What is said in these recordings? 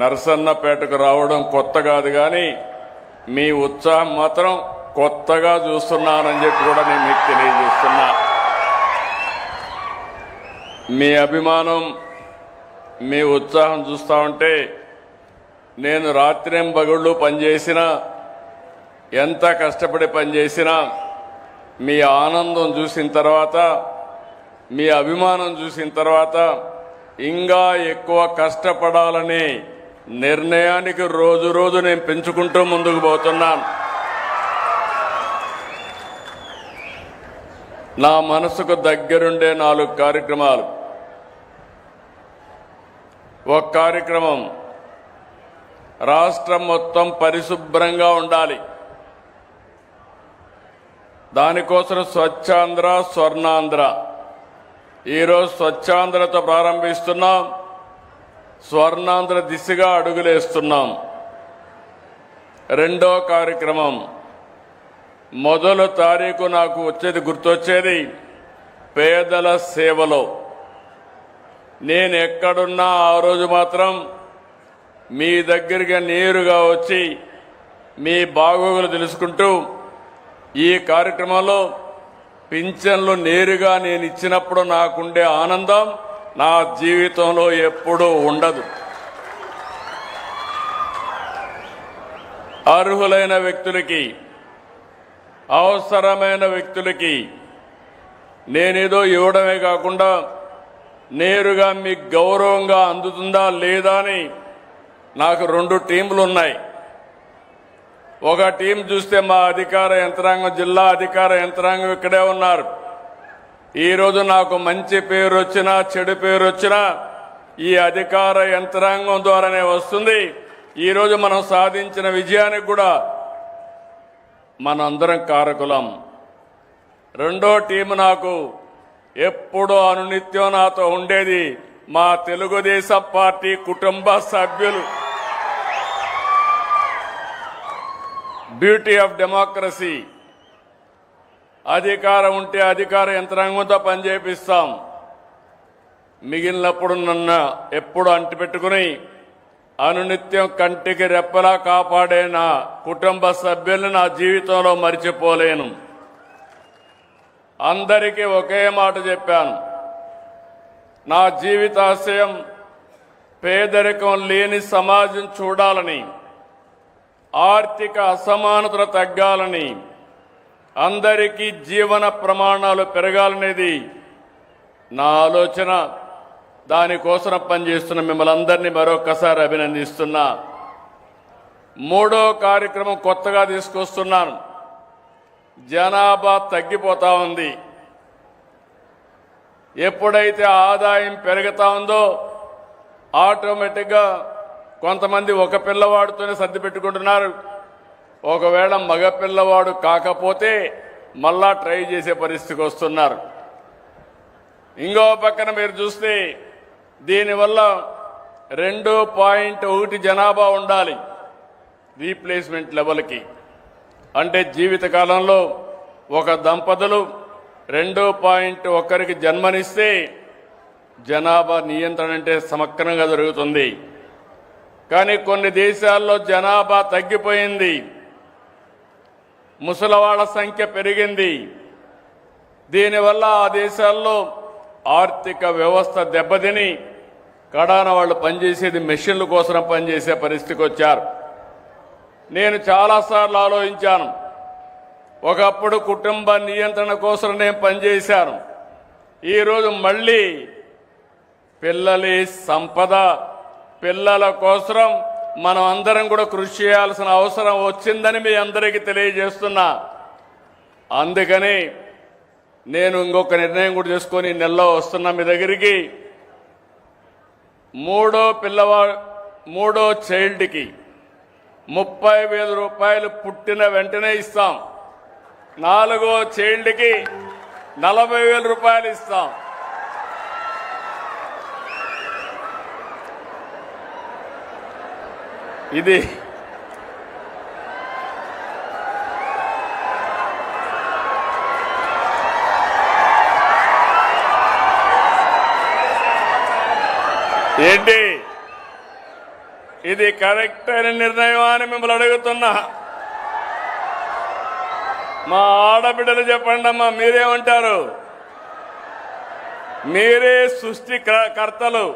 నరసన్నపేటకు రావడం కొత్త కాదు, కానీ మీ ఉత్సాహం మాత్రం కొత్తగా చూస్తున్నానని చెప్పి కూడా నేను మీకు తెలియజేస్తున్నా. మీ అభిమానం, మీ ఉత్సాహం చూస్తా ఉంటే నేను రాత్రింబగళ్ళు పనిచేసినా, ఎంత కష్టపడి పనిచేసినా మీ ఆనందం చూసిన తర్వాత, మీ అభిమానం చూసిన తర్వాత ఇంకా ఎక్కువ కష్టపడాలని నిర్ణయానికి రోజు రోజు నేను పెంచుకుంటూ ముందుకు పోతున్నాను. నా మనసుకు దగ్గరుండే 4 కార్యక్రమాలు. ఒక కార్యక్రమం రాష్ట్రం మొత్తం పరిశుభ్రంగా ఉండాలి. దానికోసం స్వచ్ఛాంధ్ర, స్వర్ణాంధ్ర. ఈరోజు స్వచ్ఛాంధ్రతో ప్రారంభిస్తున్నాం, స్వర్ణాంధ్ర దిశగా అడుగులేస్తున్నాం. రెండో కార్యక్రమం, మొదటి తారీఖు నాకు గుర్తొచ్చేది పేదల సేవలో. నేను ఎక్కడున్నా ఆ రోజు మాత్రం మీ దగ్గరికి నేరుగా వచ్చి మీ బాగోగులు తెలుసుకుంటూ, ఈ కార్యక్రమంలో పింఛన్లు నేరుగా నేను ఇచ్చినప్పుడు నాకుండే ఆనందం నా జీవితంలో ఎప్పుడూ ఉండదు. అర్హులైన వ్యక్తులకి, అవసరమైన వ్యక్తులకి నేనేదో ఇవ్వడమే కాకుండా నేరుగా మీకు గౌరవంగా అందుతుందా లేదా అని నాకు 2 టీంలు ఉన్నాయి. ఒక టీం చూస్తే మా అధికార యంత్రాంగం, జిల్లా అధికార యంత్రాంగం ఇక్కడే ఉన్నారు. ఈరోజు నాకు మంచి పేరు వచ్చినా, చెడు పేరు వచ్చినా ఈ అధికార యంత్రాంగం ద్వారానే వస్తుంది. ఈరోజు మనం సాధించిన విజయానికి కూడా మనందరం కారకులం. రెండో టీం నాకు ఎప్పుడూ అనునిత్యం నాతో ఉండేది మా తెలుగుదేశం పార్టీ కుటుంబ సభ్యులు. Beauty of democracy. అధికారం ఉంటే అధికార యంత్రాంగంతో పనిచేపిస్తాం. మిగిలినప్పుడు నన్ను ఎప్పుడు అంటిపెట్టుకుని అనునిత్యం కంటికి రెప్పలా కాపాడే నా కుటుంబ సభ్యుల్ని నా జీవితంలో మరిచిపోలేను. అందరికీ ఒకే మాట చెప్పాను, నా జీవితాశయం పేదరికం లేని సమాజం చూడాలని, ఆర్థిక అసమానతలు తగ్గాలని, అందరికీ జీవన ప్రమాణాలు పెరగాలనేది నా ఆలోచన. దానికోసం పనిచేస్తున్న మిమ్మల్ని అందరినీ మరొకసారి అభినందిస్తున్నా. మూడో కార్యక్రమం కొత్తగా తీసుకొస్తున్నాను. జనాభా తగ్గిపోతా ఉంది. ఎప్పుడైతే ఆదాయం పెరుగుతా ఉందో ఆటోమేటిక్గా కొంతమంది ఒక పిల్లవాడితోనే సర్ది పెట్టుకుంటున్నారు. ఒకవేళ మగ పిల్లవాడు కాకపోతే మళ్ళా ట్రై చేసే పరిస్థితికి వస్తున్నారు. ఇంకో పక్కన మీరు చూస్తే దీనివల్ల 2.1 జనాభా ఉండాలి రీప్లేస్మెంట్ లెవెల్కి. అంటే జీవితకాలంలో ఒక దంపతులు 2.1కి జన్మనిస్తే జనాభా నియంత్రణ అంటే సమగ్రంగా జరుగుతుంది. కానీ కొన్ని దేశాల్లో జనాభా తగ్గిపోయింది, ముసలివాళ్ల సంఖ్య పెరిగింది. దీనివల్ల ఆ దేశాల్లో ఆర్థిక వ్యవస్థ దెబ్బతిని కడాన వాళ్ళు పనిచేసేది మెషిన్ల కోసం పనిచేసే పరిస్థితికి వచ్చారు. నేను చాలాసార్లు ఆలోచించాను. ఒకప్పుడు కుటుంబ నియంత్రణ కోసం నేను పనిచేశాను. ఈరోజు మళ్ళీ పిల్లలి సంపద, పిల్లల కోసం మనం అందరం కూడా కృషి చేయాల్సిన అవసరం వచ్చిందని మీ అందరికీ తెలియజేస్తున్నా. అందుకని నేను ఇంకొక నిర్ణయం కూడా చేసుకొని నెలలో వస్తున్నా మీ దగ్గరికి. మూడో చైల్డ్కి 30,000 రూపాయలు పుట్టిన వెంటనే ఇస్తాం. 4వ చైల్డ్కి 40,000 రూపాయలు ఇస్తాం. ఇది ఏంటి ఇది కరెక్ట్ అయిన నిర్ణయం అని మిమ్మల్ని అడుగుతున్నా. మా ఆడబిడ్డలు చెప్పండి అమ్మా, మీరేమంటారు? మీరే సృష్టి కర్తలు,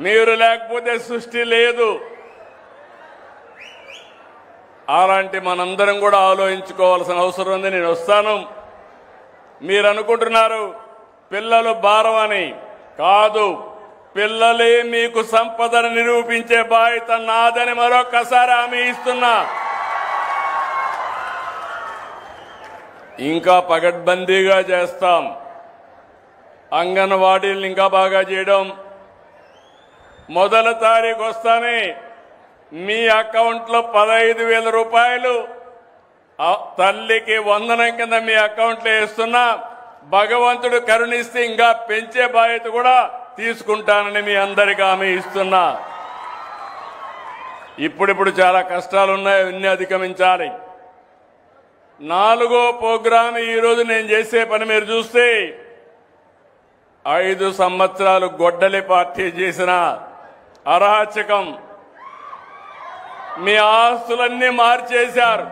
మీరు లేకపోతే సృష్టి లేదు. అలాంటి మనందరం కూడా ఆలోచించుకోవాల్సిన అవసరం ఉంది. నేను వస్తాను. మీరు అనుకుంటున్నారు పిల్లలు భారం అని. కాదు, పిల్లలే మీకు సంపదను నిరూపించే బాధ్యత నాదని మరొక్కసారి హామీ ఇస్తున్నా. ఇంకా పగడ్బందీగా చేస్తాం. అంగన్వాడీలను ఇంకా బాగా చేయడం. మొదటి తారీఖు వస్తానే మీ అకౌంట్లో 15,000 రూపాయలు తల్లికి వందనం కింద మీ అకౌంట్లో వేస్తున్నా. భగవంతుడు కరుణిస్తే ఇంకా పెంచే బాధ్యత కూడా తీసుకుంటానని మీ అందరికీ హామీ ఇస్తున్నా. ఇప్పుడిప్పుడు చాలా కష్టాలు ఉన్నాయి, అన్ని అధిగమించాలి. 4వ ప్రోగ్రాం ఈరోజు నేను చేసే పని మీరు చూస్తే 5 సంవత్సరాలు గొడ్డలి పార్టీ చేసిన అరాచకం, మీ ఆస్తులన్నీ మార్చేశారు.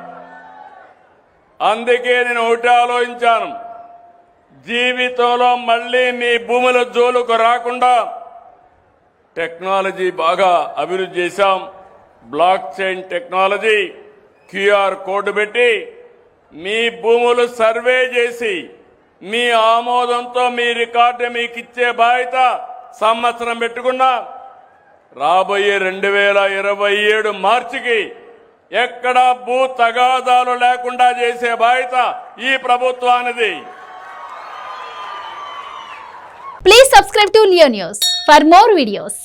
అందుకే నేను ఒకటి ఆలోచించాను, జీవితంలో మళ్ళీ మీ భూముల జోలుకు రాకుండా టెక్నాలజీ బాగా అభివృద్ధి చేశాం. Block chain technology, QR code పెట్టి మీ భూములు సర్వే చేసి మీ ఆమోదంతో మీ రికార్డు మీకు ఇచ్చే బాధ్యత సంవత్సరం పెట్టుకున్నా. రాబోయే 2027 మార్చికి ఎక్కడా భూ తగాదాలు లేకుండా చేసే బాధ్యత ఈ ప్రభుత్వానిది. Please subscribe to Leo News for more videos.